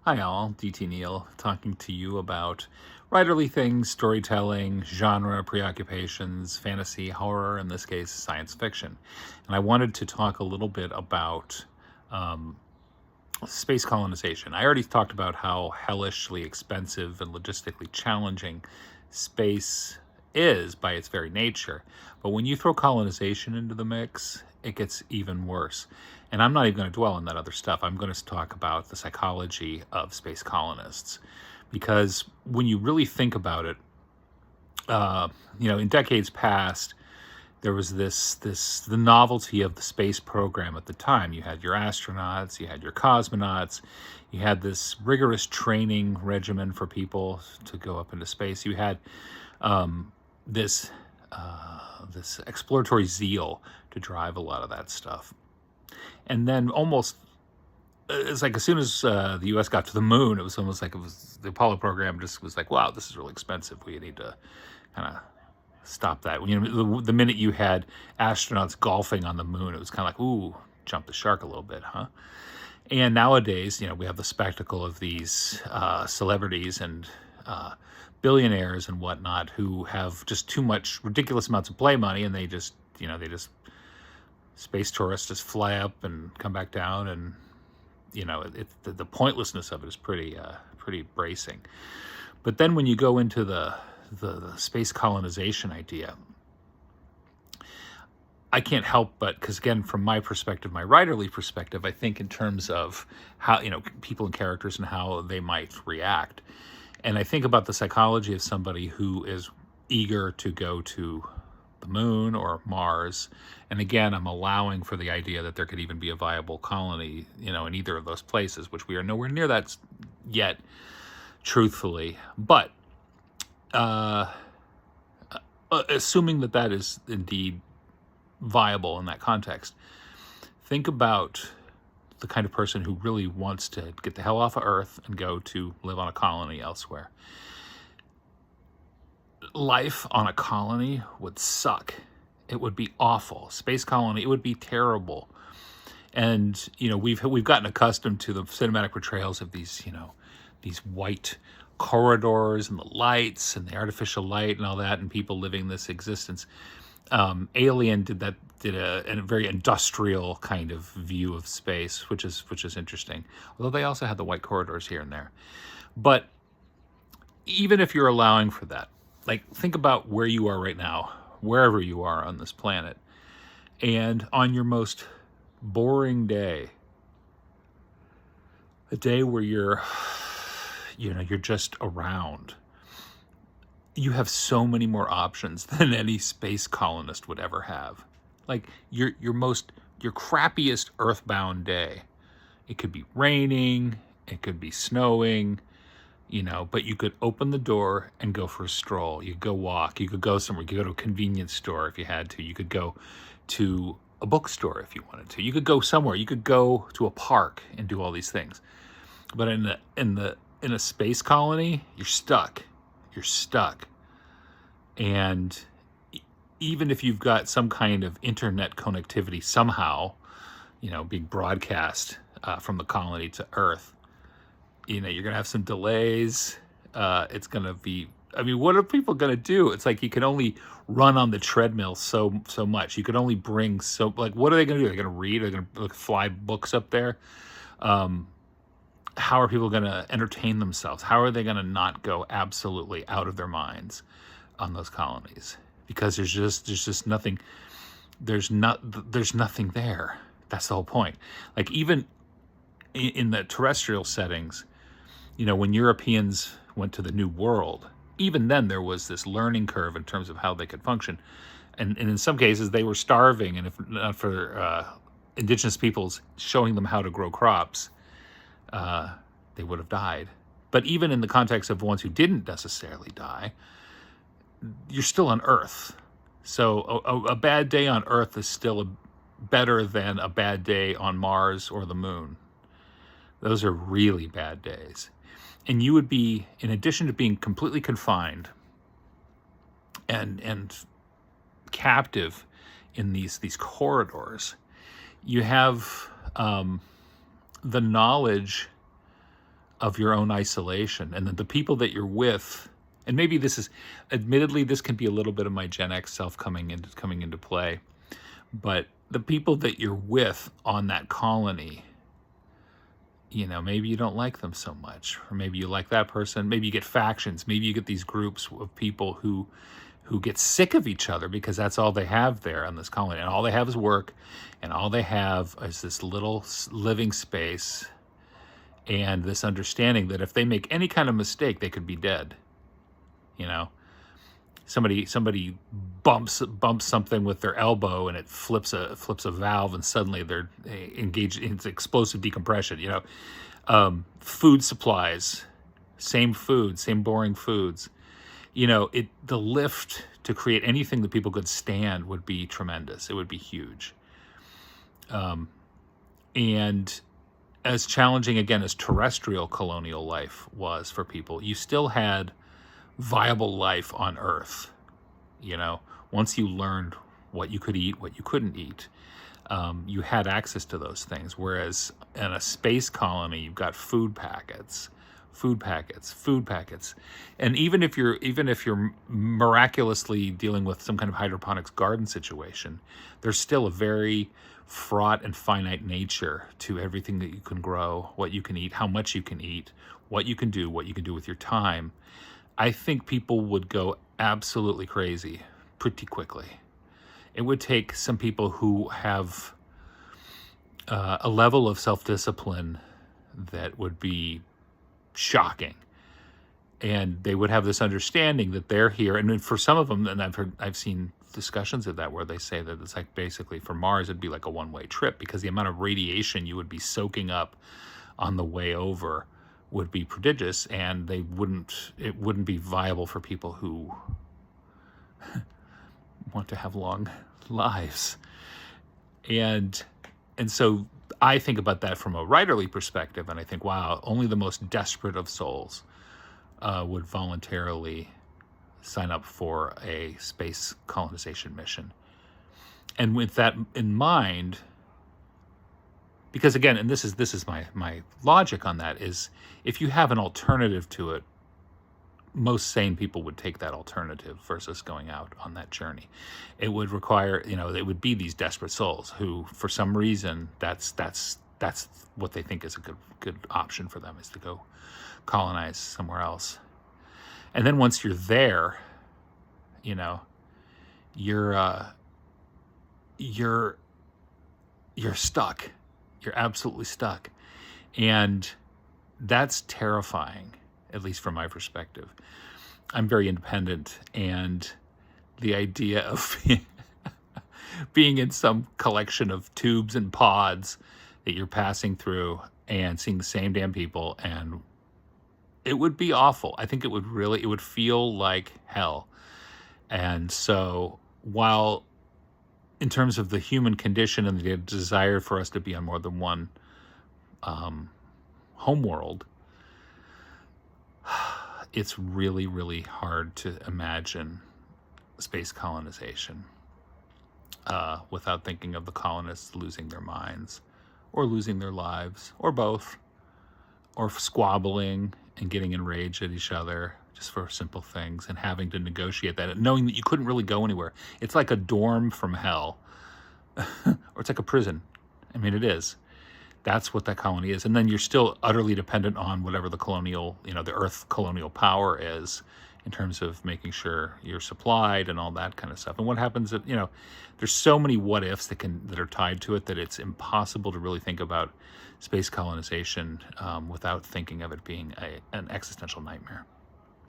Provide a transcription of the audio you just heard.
Hi, all. DT Neal talking to you about writerly things, storytelling, genre, preoccupations, fantasy, horror, in this case, science fiction. And I wanted to talk a little bit about um, space colonization. I already talked about how hellishly expensive and logistically challenging space is by its very nature. But when you throw colonization into the mix, it gets even worse. And I'm not even going to dwell on that other stuff. I'm going to talk about the psychology of space colonists. Because when you really think about it, uh, in decades past, there was the novelty of the space program at the time. You had your astronauts, you had your cosmonauts, you had this rigorous training regimen for people to go up into space. You had this this exploratory zeal to drive a lot of that stuff. And then almost it's like as soon as the U.S. got to the moon, it was almost like it was the Apollo program just was like, wow, this is really expensive. We need to kind of stop that. The minute you had astronauts golfing on the moon, it was kind of like, ooh, jump the shark a little bit, huh? And nowadays, we have the spectacle of these celebrities and billionaires and whatnot who have just too much ridiculous amounts of play money, and they just space tourists just fly up and come back down, and the pointlessness of it is pretty bracing. But then when you go into the space colonization idea, I can't help but, because again, from my perspective, my writerly perspective, I think in terms of how, people and characters and how they might react. And I think about the psychology of somebody who is eager to go to the moon or Mars. And again, I'm allowing for the idea that there could even be a viable colony, in either of those places, which we are nowhere near that yet, truthfully. But assuming that that is indeed viable in that context, think about the kind of person who really wants to get the hell off of Earth and go to live on a colony elsewhere. Life on a colony would suck. It would be awful. Space colony, it would be terrible. And we've gotten accustomed to the cinematic portrayals of these white corridors and the lights and the artificial light and all that, and people living this existence. Alien did a very industrial kind of view of space, which is interesting. Although they also had the white corridors here and there. But even if you're allowing for that, like, think about where you are right now, wherever you are on this planet, and on your most boring day, a day where you're just around, you have so many more options than any space colonist would ever have. Like your crappiest earthbound day, it could be raining, it could be snowing, but you could open the door and go for a stroll. You could go walk, you could go somewhere, you could go to a convenience store if you had to, you could go to a bookstore if you wanted to, you could go somewhere, you could go to a park and do all these things. But in a space colony, you're stuck. And even if you've got some kind of internet connectivity somehow, being broadcast from the colony to Earth, you're going to have some delays. It's going to be, what are people going to do? It's like you can only run on the treadmill so much. You could only bring what are they going to do? They're going to read? They're going to fly books up there? How are people going to entertain themselves? How are they going to not go absolutely out of their minds on those colonies? Because there's just nothing. There's nothing there. That's the whole point. Like, even in the terrestrial settings, when Europeans went to the New World, even then there was this learning curve in terms of how they could function, and in some cases they were starving, and if not for indigenous peoples showing them how to grow crops, they would have died. But even in the context of ones who didn't necessarily die, you're still on Earth. So a bad day on Earth is still better than a bad day on Mars or the moon. Those are really bad days. And you would be, in addition to being completely confined and captive in these corridors, you have the knowledge of your own isolation, and that the people that you're with, and maybe this is, admittedly, this can be a little bit of my Gen X self coming into play, but the people that you're with on that colony, maybe you don't like them so much, or maybe you like that person. Maybe you get factions. Maybe you get these groups of people who get sick of each other because that's all they have there on this colony, and all they have is work, and all they have is this little living space, and this understanding that if they make any kind of mistake, they could be dead. Somebody bumps something with their elbow, and it flips a valve, and suddenly they're engaged in explosive decompression. Food supplies, same boring foods. The lift to create anything that people could stand would be tremendous. It would be huge. And as challenging, again, as terrestrial colonial life was for people, you still had viable life on Earth. Once you learned what you could eat, what you couldn't eat, you had access to those things. Whereas in a space colony, you've got food packets, and even if you're miraculously dealing with some kind of hydroponics garden situation, there's still a very fraught and finite nature to everything that you can grow, what you can eat, how much you can eat, what you can do with your time. I think people would go absolutely crazy pretty quickly. It would take some people who have a level of self-discipline that would be shocking, and they would have this understanding that they're here. And for some of them, and I've seen discussions of that where they say that it's like, basically for Mars it'd be like a one-way trip, because the amount of radiation you would be soaking up on the way over would be prodigious, and it wouldn't be viable for people who want to have long lives. And so I think about that from a writerly perspective, and I think, wow, only the most desperate of souls would voluntarily sign up for a space colonization mission. And with that in mind, because again, and this is my logic on that, is if you have an alternative to it, most sane people would take that alternative versus going out on that journey. It would require, it would be these desperate souls who, for some reason, that's what they think is a good option for them, is to go colonize somewhere else. And then once you're there, you're stuck. You're absolutely stuck. And that's terrifying, at least from my perspective. I'm very independent, and the idea of being in some collection of tubes and pods that you're passing through and seeing the same damn people, and it would be awful. I think it would feel like hell. And so, while in terms of the human condition and the desire for us to be on more than one homeworld, it's really, really hard to imagine space colonization without thinking of the colonists losing their minds, or losing their lives, or both, or squabbling and getting enraged at each other just for simple things, and having to negotiate that, and knowing that you couldn't really go anywhere. It's like a dorm from hell, or it's like a prison. I mean, it is. That's what that colony is. And then you're still utterly dependent on whatever the colonial, the Earth colonial power is, in terms of making sure you're supplied and all that kind of stuff. And what happens if, there's so many what ifs that are tied to it, that it's impossible to really think about space colonization without thinking of it being an existential nightmare.